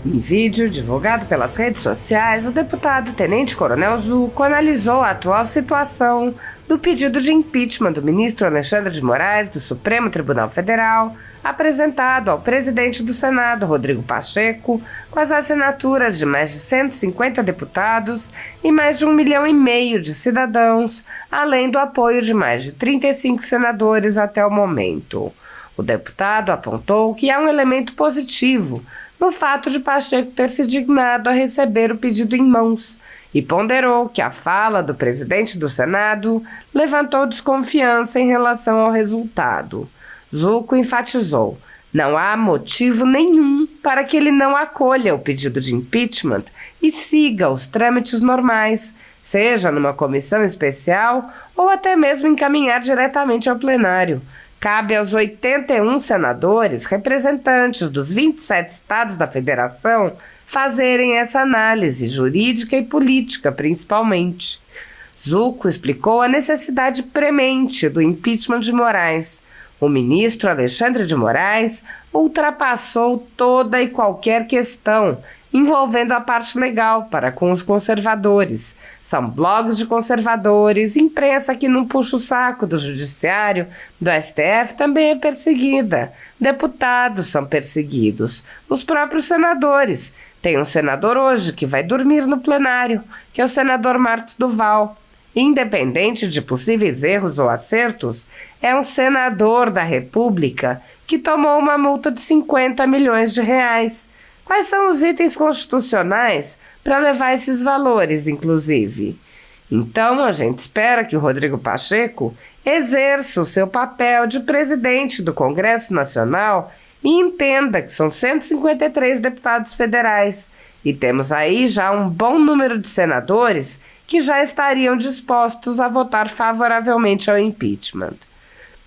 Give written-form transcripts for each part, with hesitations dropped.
Em vídeo divulgado pelas redes sociais, o deputado tenente-coronel Zucco analisou a atual situação do pedido de impeachment do ministro Alexandre de Moraes do Supremo Tribunal Federal, apresentado ao presidente do Senado, Rodrigo Pacheco, com as assinaturas de mais de 150 deputados e mais de 1,5 milhão de cidadãos, além do apoio de mais de 35 senadores até o momento. O deputado apontou que há um elemento positivo no fato de Pacheco ter se dignado a receber o pedido em mãos e ponderou que a fala do presidente do Senado levantou desconfiança em relação ao resultado. Zucco enfatizou: não há motivo nenhum para que ele não acolha o pedido de impeachment e siga os trâmites normais, seja numa comissão especial ou até mesmo encaminhar diretamente ao plenário. Cabe aos 81 senadores, representantes dos 27 estados da federação, fazerem essa análise jurídica e política, principalmente. Zucco explicou a necessidade premente do impeachment de Moraes. O ministro Alexandre de Moraes ultrapassou toda e qualquer questão envolvendo a parte legal para com os conservadores. São blogs de conservadores, imprensa que não puxa o saco do judiciário, do STF também é perseguida. Deputados são perseguidos. Os próprios senadores. Tem um senador hoje que vai dormir no plenário, que é o senador Marcos Duval. Independente de possíveis erros ou acertos, é um senador da República que tomou uma multa de 50 milhões de reais. Quais são os itens constitucionais para levar esses valores, inclusive? Então, a gente espera que o Rodrigo Pacheco exerça o seu papel de presidente do Congresso Nacional e entenda que são 153 deputados federais e temos aí já um bom número de senadores que já estariam dispostos a votar favoravelmente ao impeachment.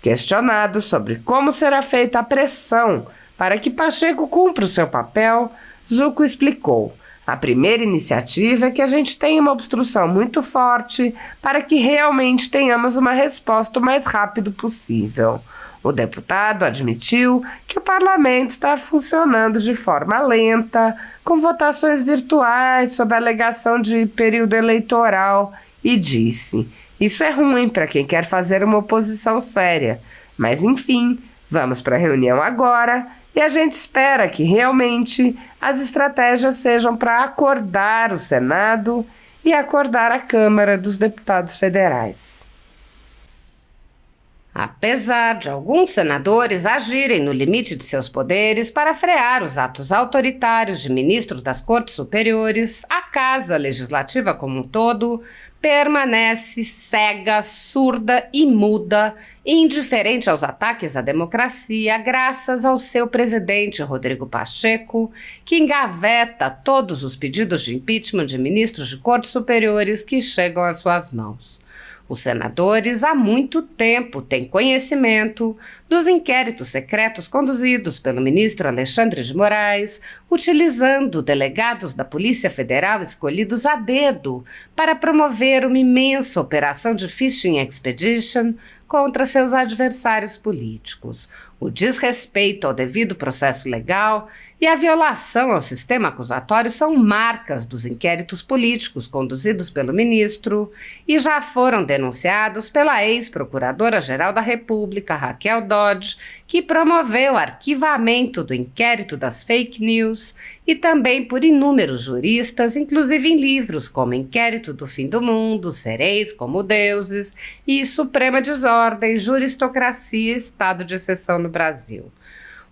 Questionado sobre como será feita a pressão para que Pacheco cumpra o seu papel, Zucco explicou: a primeira iniciativa é que a gente tenha uma obstrução muito forte para que realmente tenhamos uma resposta o mais rápido possível. O deputado admitiu que o parlamento está funcionando de forma lenta, com votações virtuais sob a alegação de período eleitoral, e disse: isso é ruim para quem quer fazer uma oposição séria, mas enfim, vamos para a reunião agora e a gente espera que realmente as estratégias sejam para acordar o Senado e acordar a Câmara dos Deputados Federais. Apesar de alguns senadores agirem no limite de seus poderes para frear os atos autoritários de ministros das Cortes Superiores, a Casa Legislativa como um todo permanece cega, surda e muda, indiferente aos ataques à democracia, graças ao seu presidente Rodrigo Pacheco, que engaveta todos os pedidos de impeachment de ministros de Cortes Superiores que chegam às suas mãos. Os senadores há muito tempo têm conhecimento dos inquéritos secretos conduzidos pelo ministro Alexandre de Moraes, utilizando delegados da Polícia Federal escolhidos a dedo para promover uma imensa operação de fishing expedition contra seus adversários políticos. O desrespeito ao devido processo legal e a violação ao sistema acusatório são marcas dos inquéritos políticos conduzidos pelo ministro e já foram denunciados pela ex-procuradora-geral da República, Raquel Dodge, que promoveu o arquivamento do inquérito das fake news, e também por inúmeros juristas, inclusive em livros como Inquérito do Fim do Mundo, Sereis como Deuses e Suprema Desordem, Juristocracia e Estado de Exceção no Brasil.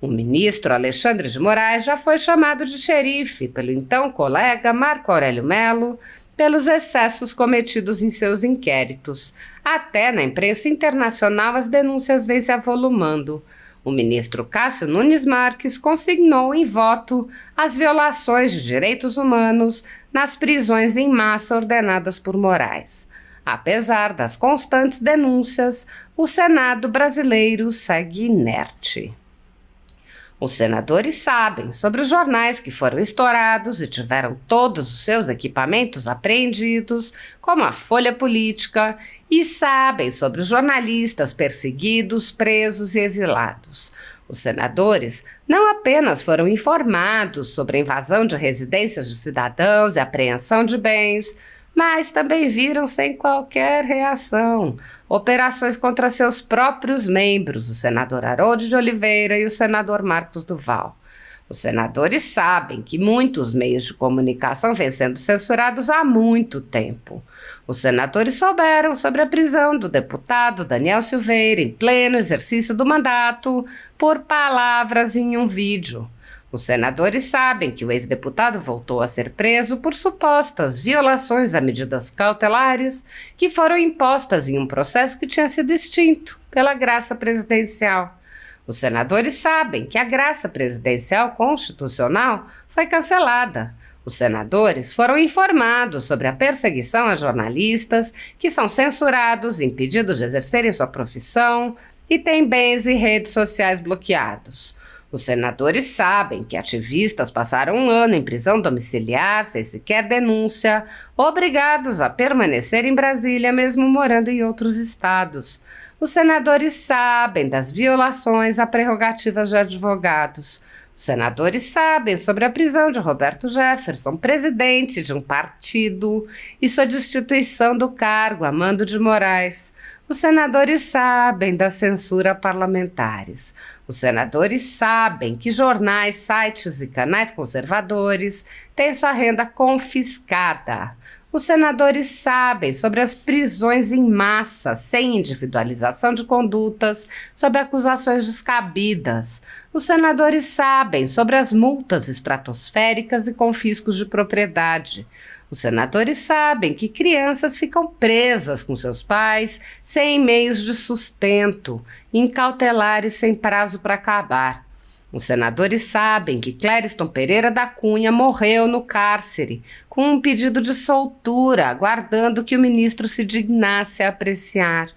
O ministro Alexandre de Moraes já foi chamado de xerife pelo então colega Marco Aurélio Mello pelos excessos cometidos em seus inquéritos. Até na imprensa internacional as denúncias vêm se avolumando. O ministro Cássio Nunes Marques consignou em voto as violações de direitos humanos nas prisões em massa ordenadas por Moraes. Apesar das constantes denúncias, o Senado brasileiro segue inerte. Os senadores sabem sobre os jornais que foram estourados e tiveram todos os seus equipamentos apreendidos, como a Folha Política, e sabem sobre os jornalistas perseguidos, presos e exilados. Os senadores não apenas foram informados sobre a invasão de residências de cidadãos e apreensão de bens, mas também viram sem qualquer reação operações contra seus próprios membros, o senador Harold de Oliveira e o senador Marcos Duval. Os senadores sabem que muitos meios de comunicação vêm sendo censurados há muito tempo. Os senadores souberam sobre a prisão do deputado Daniel Silveira em pleno exercício do mandato por palavras em um vídeo. Os senadores sabem que o ex-deputado voltou a ser preso por supostas violações a medidas cautelares que foram impostas em um processo que tinha sido extinto pela graça presidencial. Os senadores sabem que a graça presidencial constitucional foi cancelada. Os senadores foram informados sobre a perseguição a jornalistas que são censurados, impedidos de exercerem sua profissão e têm bens e redes sociais bloqueados. Os senadores sabem que ativistas passaram um ano em prisão domiciliar, sem sequer denúncia, obrigados a permanecer em Brasília, mesmo morando em outros estados. Os senadores sabem das violações a prerrogativas de advogados. Os senadores sabem sobre a prisão de Roberto Jefferson, presidente de um partido, e sua destituição do cargo a mando de Moraes. Os senadores sabem da censura a parlamentares. Os senadores sabem que jornais, sites e canais conservadores têm sua renda confiscada. Os senadores sabem sobre as prisões em massa, sem individualização de condutas, sobre acusações descabidas. Os senadores sabem sobre as multas estratosféricas e confiscos de propriedade. Os senadores sabem que crianças ficam presas com seus pais, sem meios de sustento, incautelares sem prazo para acabar. Os senadores sabem que Clériston Pereira da Cunha morreu no cárcere, com um pedido de soltura, aguardando que o ministro se dignasse a apreciar.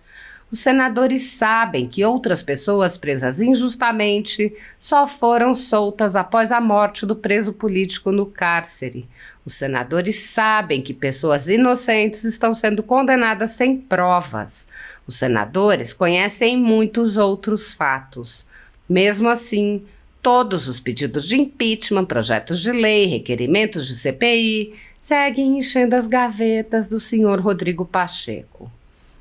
Os senadores sabem que outras pessoas presas injustamente só foram soltas após a morte do preso político no cárcere. Os senadores sabem que pessoas inocentes estão sendo condenadas sem provas. Os senadores conhecem muitos outros fatos. Mesmo assim, todos os pedidos de impeachment, projetos de lei, requerimentos de CPI seguem enchendo as gavetas do senhor Rodrigo Pacheco.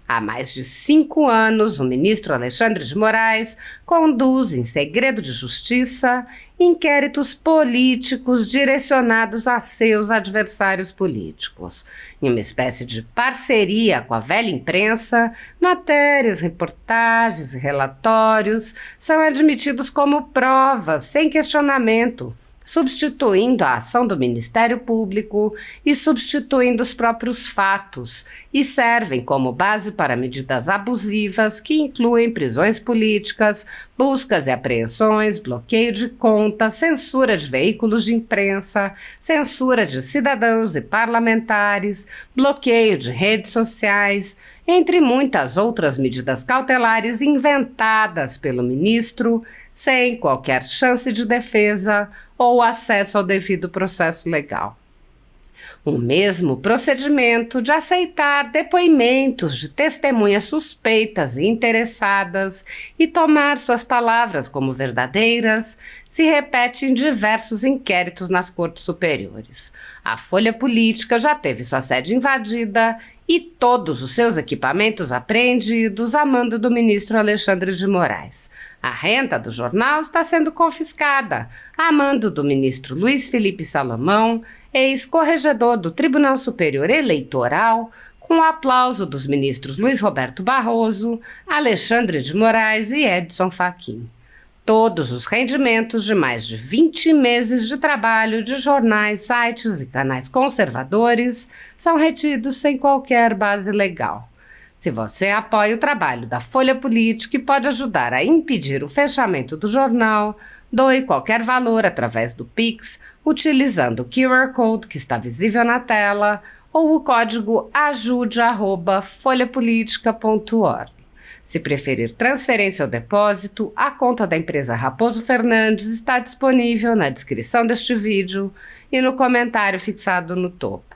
Há mais de 5 anos, o ministro Alexandre de Moraes conduz, em segredo de justiça, inquéritos políticos direcionados a seus adversários políticos. Em uma espécie de parceria com a velha imprensa, matérias, reportagens e relatórios são admitidos como provas, sem questionamento, substituindo a ação do Ministério Público e substituindo os próprios fatos, e servem como base para medidas abusivas que incluem prisões políticas, buscas e apreensões, bloqueio de contas, censura de veículos de imprensa, censura de cidadãos e parlamentares, bloqueio de redes sociais, entre muitas outras medidas cautelares inventadas pelo ministro, sem qualquer chance de defesa ou acesso ao devido processo legal. O mesmo procedimento de aceitar depoimentos de testemunhas suspeitas e interessadas e tomar suas palavras como verdadeiras se repete em diversos inquéritos nas cortes superiores. A Folha Política já teve sua sede invadida e todos os seus equipamentos apreendidos a mando do ministro Alexandre de Moraes. A renda do jornal está sendo confiscada a mando do ministro Luiz Felipe Salomão, ex-corregedor do Tribunal Superior Eleitoral, com o aplauso dos ministros Luiz Roberto Barroso, Alexandre de Moraes e Edson Fachin. Todos os rendimentos de mais de 20 meses de trabalho de jornais, sites e canais conservadores são retidos sem qualquer base legal. Se você apoia o trabalho da Folha Política e pode ajudar a impedir o fechamento do jornal, doe qualquer valor através do Pix, utilizando o QR Code que está visível na tela ou o código ajude@folhapolitica.org. Se preferir transferência ou depósito, a conta da empresa Raposo Fernandes está disponível na descrição deste vídeo e no comentário fixado no topo.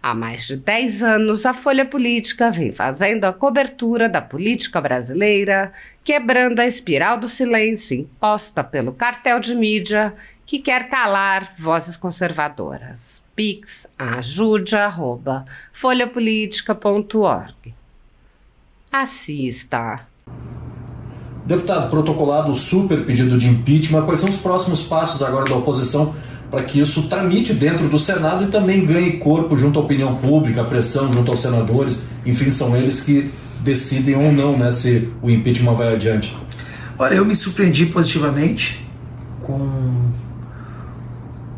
Há mais de 10 anos, a Folha Política vem fazendo a cobertura da política brasileira, quebrando a espiral do silêncio imposta pelo cartel de mídia que quer calar vozes conservadoras. Pix, ajude@folhapolitica.org. Assista. Deputado, protocolado o super pedido de impeachment, quais são os próximos passos agora da oposição para que isso tramite dentro do Senado e também ganhe corpo junto à opinião pública, a pressão junto aos senadores, enfim, são eles que decidem ou não, né, se o impeachment vai adiante? Olha, eu me surpreendi positivamente com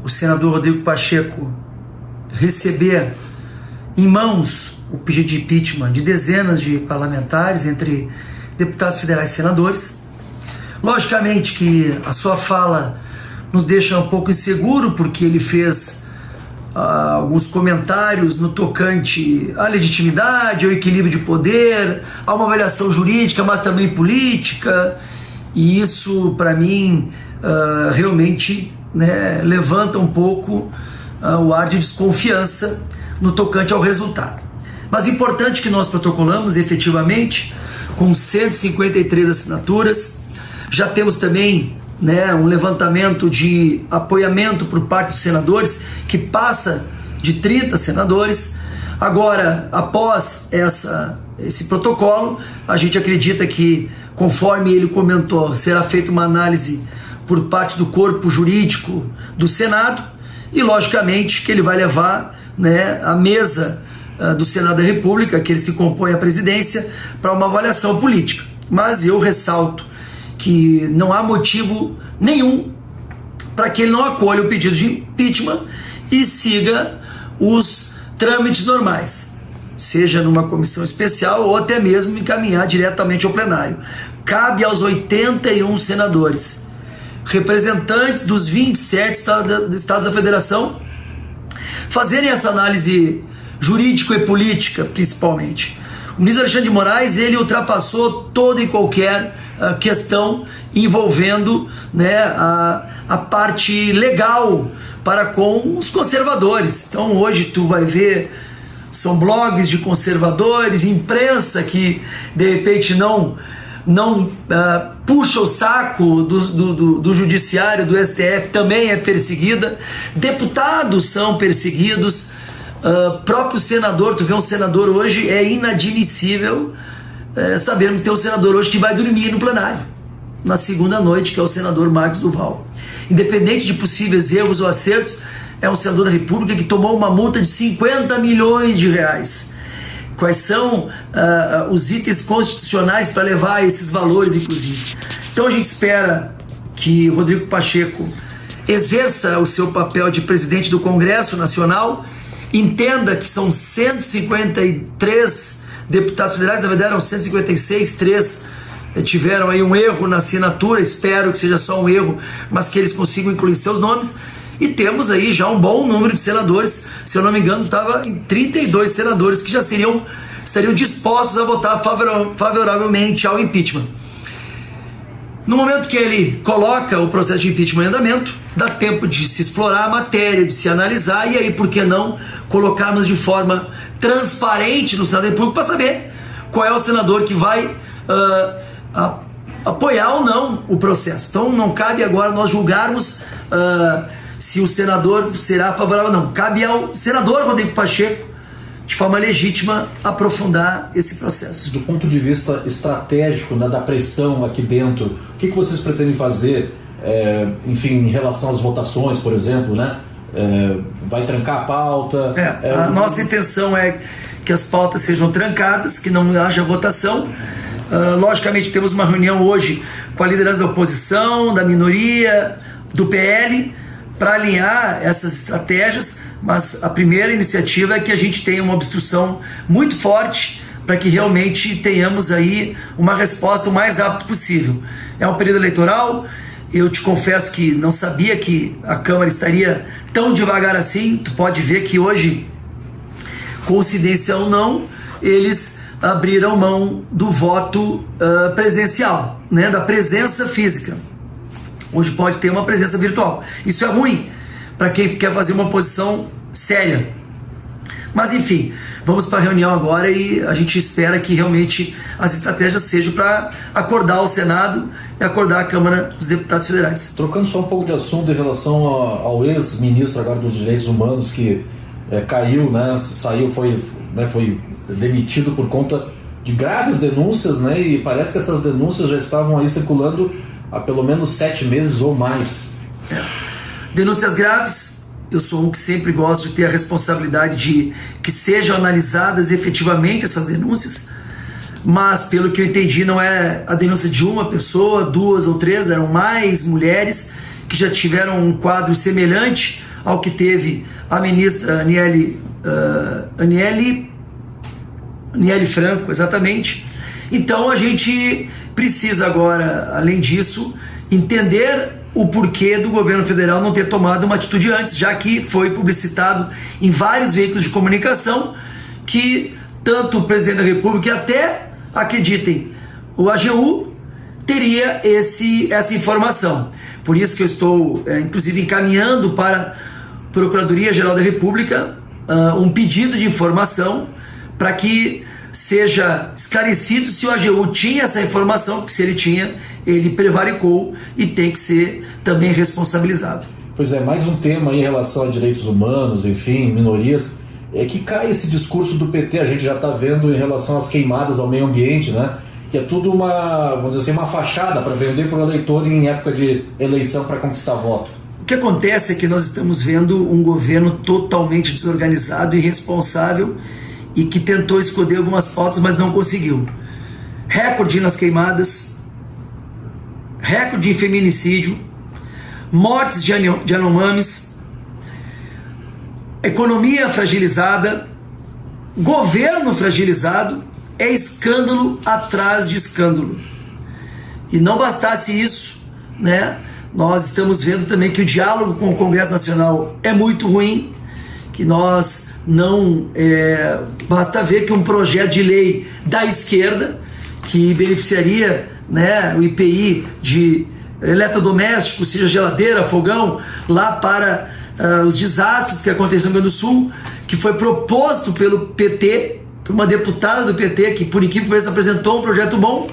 o senador Rodrigo Pacheco receber em mãos o pedido de impeachment de dezenas de parlamentares, entre deputados federais e senadores. Logicamente que a sua fala nos deixa um pouco inseguro, porque ele fez alguns comentários no tocante à legitimidade, ao equilíbrio de poder, a uma avaliação jurídica, mas também política, e isso, para mim, realmente, né, levanta um pouco o ar de desconfiança no tocante ao resultado. Mas importante que nós protocolamos efetivamente, com 153 assinaturas, já temos também, né, um levantamento de apoiamento por parte dos senadores, que passa de 30 senadores. Agora, após esse protocolo, a gente acredita que, conforme ele comentou, será feita uma análise por parte do corpo jurídico do Senado e, logicamente, que ele vai levar, né, a mesa do Senado da República, aqueles que compõem a presidência, para uma avaliação política. Mas eu ressalto que não há motivo nenhum para que ele não acolha o pedido de impeachment e siga os trâmites normais, seja numa comissão especial ou até mesmo encaminhar diretamente ao plenário. Cabe aos 81 senadores, representantes dos 27 estados da federação, fazerem essa análise jurídico e política, principalmente. O ministro Alexandre de Moraes, ele ultrapassou toda e qualquer questão envolvendo, né, a parte legal para com os conservadores. Então hoje tu vai ver, são blogs de conservadores, imprensa que de repente não puxa o saco do judiciário, do STF, também é perseguida, deputados são perseguidos, próprio senador, tu vê um senador hoje, é inadmissível sabendo que tem um senador hoje que vai dormir no plenário, na segunda noite, que é o senador Marcos Duval. Independente de possíveis erros ou acertos, é um senador da República que tomou uma multa de 50 milhões de reais. Quais são os itens constitucionais para levar a esses valores, inclusive? Então a gente espera que Rodrigo Pacheco exerça o seu papel de presidente do Congresso Nacional, entenda que são 153 deputados federais, na verdade eram 156, 3 tiveram aí um erro na assinatura, espero que seja só um erro, mas que eles consigam incluir seus nomes, e temos aí já um bom número de senadores, se eu não me engano estava em 32 senadores que já estariam dispostos a votar favoravelmente ao impeachment. No momento que ele coloca o processo de impeachment em andamento, dá tempo de se explorar a matéria, de se analisar, e aí, por que não colocarmos de forma transparente no Senado da República para saber qual é o senador que vai apoiar ou não o processo. Então não cabe agora nós julgarmos se o senador será favorável ou não. Cabe ao senador Rodrigo Pacheco, de forma legítima, aprofundar esse processo. Do ponto de vista estratégico, né, da pressão aqui dentro, o que vocês pretendem fazer, enfim, em relação às votações, por exemplo, né? Vai trancar a pauta? A nossa intenção é que as pautas sejam trancadas, que não haja votação. Logicamente temos uma reunião hoje com a liderança da oposição, da minoria, do PL, para alinhar essas estratégias, mas a primeira iniciativa é que a gente tenha uma obstrução muito forte para que realmente tenhamos aí uma resposta o mais rápido possível. É um período eleitoral, eu te confesso que não sabia que a Câmara estaria tão devagar assim. Tu pode ver que hoje, coincidência ou não, eles abriram mão do voto presencial, né, da presença física. Hoje pode ter uma presença virtual. Isso é ruim para quem quer fazer uma oposição séria. Mas enfim, vamos para a reunião agora e a gente espera que realmente as estratégias sejam para acordar o Senado e acordar a Câmara dos Deputados Federais. Trocando só um pouco de assunto em relação ao ex-ministro agora dos Direitos Humanos que caiu, né, saiu, foi demitido por conta de graves denúncias, né, e parece que essas denúncias já estavam aí circulando há pelo menos 7 meses ou mais. Denúncias graves. Eu sou um que sempre gosto de ter a responsabilidade de que sejam analisadas efetivamente essas denúncias, mas pelo que eu entendi não é a denúncia de uma pessoa, 2 ou 3, eram mais mulheres que já tiveram um quadro semelhante ao que teve a ministra Aniele Franco, exatamente. Então a gente precisa agora, além disso, entender o porquê do governo federal não ter tomado uma atitude antes, já que foi publicitado em vários veículos de comunicação que tanto o presidente da República e até, acreditem, o AGU teria essa informação. Por isso que eu estou, inclusive, encaminhando para a Procuradoria-Geral da República um pedido de informação para que seja esclarecido se o AGU tinha essa informação, porque se ele tinha, ele prevaricou e tem que ser também responsabilizado. Pois é, mais um tema aí em relação a direitos humanos, enfim, minorias, é que cai esse discurso do PT, a gente já está vendo em relação às queimadas ao meio ambiente, né? Que é tudo vamos dizer assim, uma fachada para vender para o eleitor em época de eleição para conquistar voto. O que acontece é que nós estamos vendo um governo totalmente desorganizado e irresponsável e que tentou esconder algumas pautas, mas não conseguiu. Recorde nas queimadas, recorde em feminicídio, mortes de Yanomamis, economia fragilizada, governo fragilizado, é escândalo atrás de escândalo. E não bastasse isso, né? Nós estamos vendo também que o diálogo com o Congresso Nacional é muito ruim, que nós não... basta ver que um projeto de lei da esquerda, que beneficiaria, né, o IPI de eletrodomésticos, seja geladeira, fogão, lá para os desastres que aconteceram no Rio Grande do Sul, que foi proposto pelo PT, por uma deputada do PT, que por incrível que pareça apresentou um projeto bom,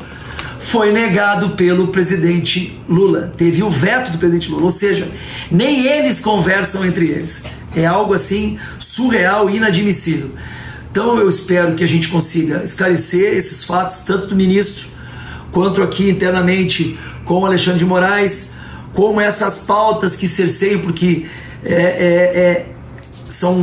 foi negado pelo presidente Lula. Teve o veto do presidente Lula, ou seja, nem eles conversam entre eles. É algo assim surreal e inadmissível. Então eu espero que a gente consiga esclarecer esses fatos, tanto do ministro, quanto aqui internamente com o Alexandre de Moraes, como essas pautas que cerceiam, porque são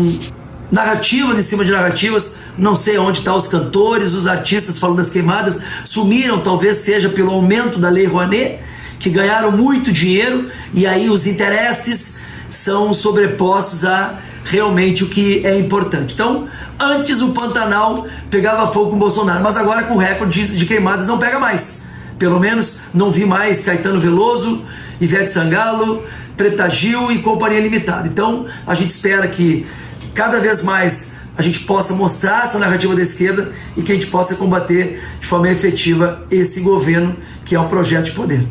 narrativas em cima de narrativas. Não sei onde estão os cantores, os artistas falando das queimadas, sumiram, talvez seja pelo aumento da Lei Rouanet, que ganharam muito dinheiro, e aí os interesses são sobrepostos a realmente o que é importante. Então, antes o Pantanal pegava fogo com o Bolsonaro, mas agora com o recorde de queimadas não pega mais. Pelo menos não vi mais Caetano Veloso, Ivete Sangalo, Preta Gil e Companhia Limitada. Então, a gente espera que cada vez mais a gente possa mostrar essa narrativa da esquerda e que a gente possa combater de forma efetiva esse governo que é um projeto de poder.